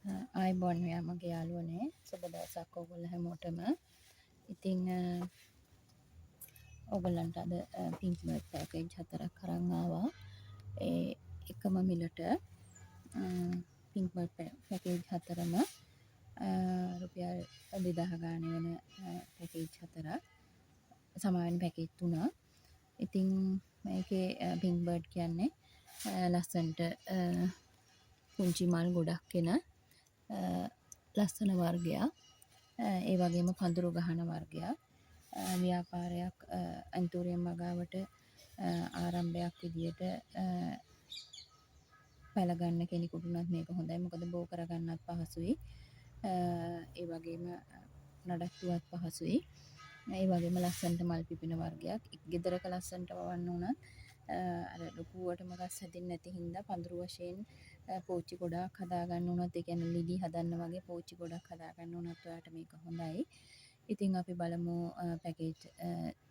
ආයිබෝන් මෙයා මගේ යාළුවනේ සුබ දවසක් ඔයගොල්ලෝ හැමෝටම. ඉතින් ඔයගොල්ලන්ට අද පින්ක් බර්ඩ් පැකේජ් 4ක් අරන් ආවා. ඒ එකම මිලට පින්ක් බර්ඩ් පැකේජ් 4ම රුපියල් 2000 ගානේ වෙන පැකේජ් 4ක්. සමාවෙන් පැකේජ් 3ක්. ඉතින් මේකේ පින්ක් බර්ඩ් කියන්නේ ලස්සන්ට පුංචි මල් ගොඩක් එන ලස්සන වර්ගයක්. ඒ වගේම පඳුරු ගහන වර්ගයක්. ව්‍යාපාරයක් අන්තෝරියම් මගාවට ආරම්භයක් විදියට පැලගන්න කෙනෙකුට උනත් මේක හොඳයි. මොකද බෝ කරගන්නත් පහසුයි. ඒ වගේම නඩත්තුවත් පහසුයි. ඒ වගේම ලස්සනට මල් පිපෙන වර්ගයක්. ගෙදරක ලස්සනට වවන්න උනත් අර ලොකුවටම ගස් හැදෙන්නේ නැති හින්දා පඳුරු වශයෙන් පෝච්චි ගොඩක් හදාගන්න උනත් ඒ කියන්නේ ලිලි හදන්න වගේ පෝච්චි ගොඩක් හදාගන්න උනත් ඔයාලට මේක හොඳයි. ඉතින් අපි බලමු පැකේජ්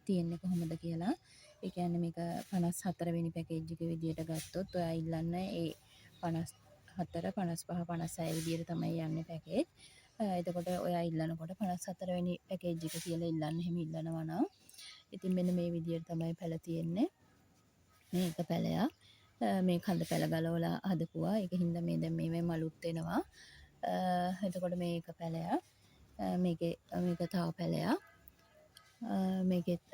තියෙන්නේ කොහොමද කියලා. ඒ කියන්නේ මේක 54 වෙනි පැකේජ් එක විදියට ගත්තොත් ඔයා ඉල්ලන්න ඒ 54 55 56 විදියට තමයි යන්නේ පැකේජ්. එතකොට ඔයා ඉල්ලනකොට 54 වෙනි පැකේජ් එක කියලා ඉල්ලන්න. එහෙම ඉල්ලනවා නම් ඉතින් මෙන්න මේ විදියට තමයි පැල තියෙන්නේ. මේක පැලයක්. මේ කඳ පැල ගලවලා හදපුවා. ඒක හින්දා මේ දැන් මේ මලුත් එනවා. එතකොට මේක පැලයක්. මේක තව පැලයක්. මේකෙත්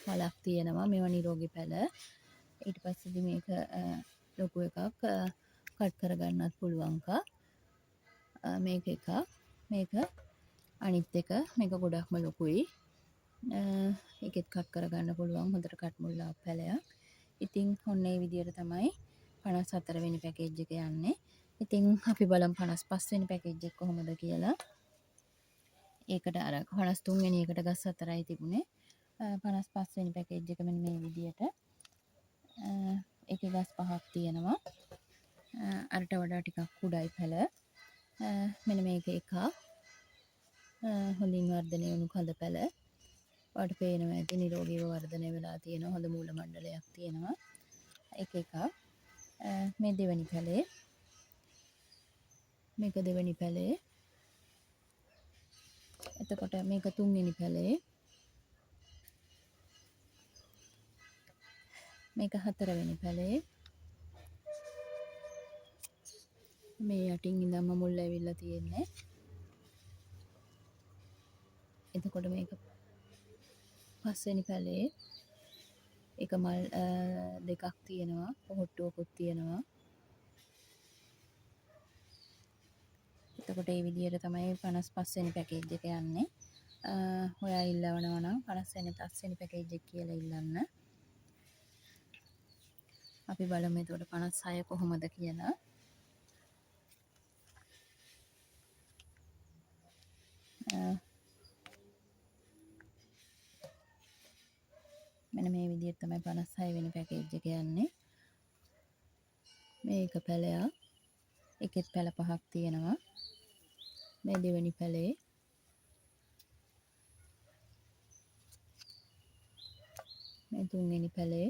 මලක් තියෙනවා. මේවා නිරෝගී පැල. ඊට පස්සේ මේක ලොකු එකක් කට් කරගන්නත් පුළුවන්ක. මේක එකක්. මේක අනිත් එක. මේක ගොඩක්ම ලොකුයි. ඒකෙත් කට් කරගන්න පුළුවන්. හොඳට කට් මුල්ලා පැලයක්. ඉතින් ඔන්න ඒ විදියට තමයි 54 වෙනි පැකේජ් එක යන්නේ. ඉතින් අපි බලමු 55 වෙනි පැකේජ් එක කොහොමද කියලා. ඒකට අර 53 වෙනි එකට ගස් 4යි තිබුණේ. 55 වෙනි පැකේජ් එක මෙන්න මේ විදියට. ඒකේ ගස් 5ක් තියෙනවා. අරට වඩා ටිකක් කුඩායි පැල. මෙන්න මේක එකක්. හොඳින් වර්ධනය වුණු කඳ පැල. ඔයාලට පේනවා ඇති නිරෝගීව වර්ධනය වෙලා තියෙනවා. හොඳ මූල මණ්ඩලයක් තියෙනවා. එක එකක්. මේ දෙවෙනි පැලේ. මේක දෙවෙනි පැලේ. එතකොට මේක තුන්වෙනි පැලේ. මේක හතරවෙනි පැලේ. මේ යටින් ඉඳන්ම මුල් ඇවිල්ලා තියෙන්නේ. එතකොට මේක පස්වෙනි පැලේ. එක මල් දෙකක් තියෙනවා. පොහොට්ටුවකුත් තියෙනවා. එතකොට මේ විදියට තමයි 55 වෙනි පැකේජ් එක යන්නේ. ඔයා ඉල්ලවනවා නම් 55 වෙනි පැකේජ් එක කියලා ඉල්ලන්න. අපි බලමු එතකොට 56 කොහොමද කියලා. මෙන්න මේ විදිහට තමයි 56 වෙනි පැකේජ් එක යන්නේ. මේක පැලයක්. එකෙත් පැල පහක් තියෙනවා. මේ දෙවෙනි පැලේ. මේ තුන්වෙනි පැලේ.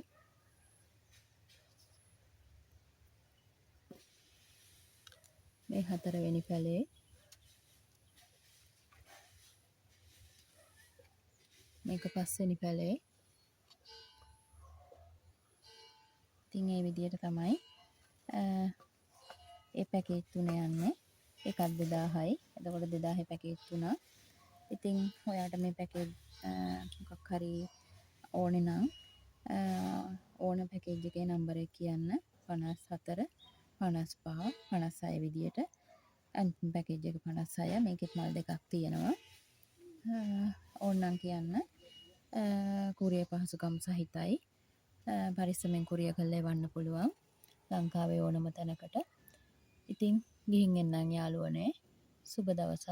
මේ හතරවෙනි පැලේ. මේක පස්වෙනි පැලේ. ඉතින් මේ විදිහට තමයි ඒ පැකේජ් තුන යන්නේ. එකක් 2000යි. එතකොට 2000 පැකේජ් තුන. ඉතින් ඔයාට මේ පැකේජ් මොකක් හරි ඕනේ නම් ඕන පැකේජ් එකේ නම්බර එක කියන්න. 54 55 56 විදියට. අන්තිම පැකේජ් එක 56. මේකෙත් මල් දෙකක් තියෙනවා. ඕනනම් කියන්න. කුරියර් පහසුකම් සහිතයි. පරිස්සමෙන් කුරියර් කරලා එවන්න පුළුවන්. ලංකාවේ ඕනම තැනකට. ඉතින් ගිහින් එන්නම් යාළුවනේ. සුබ දවසක්.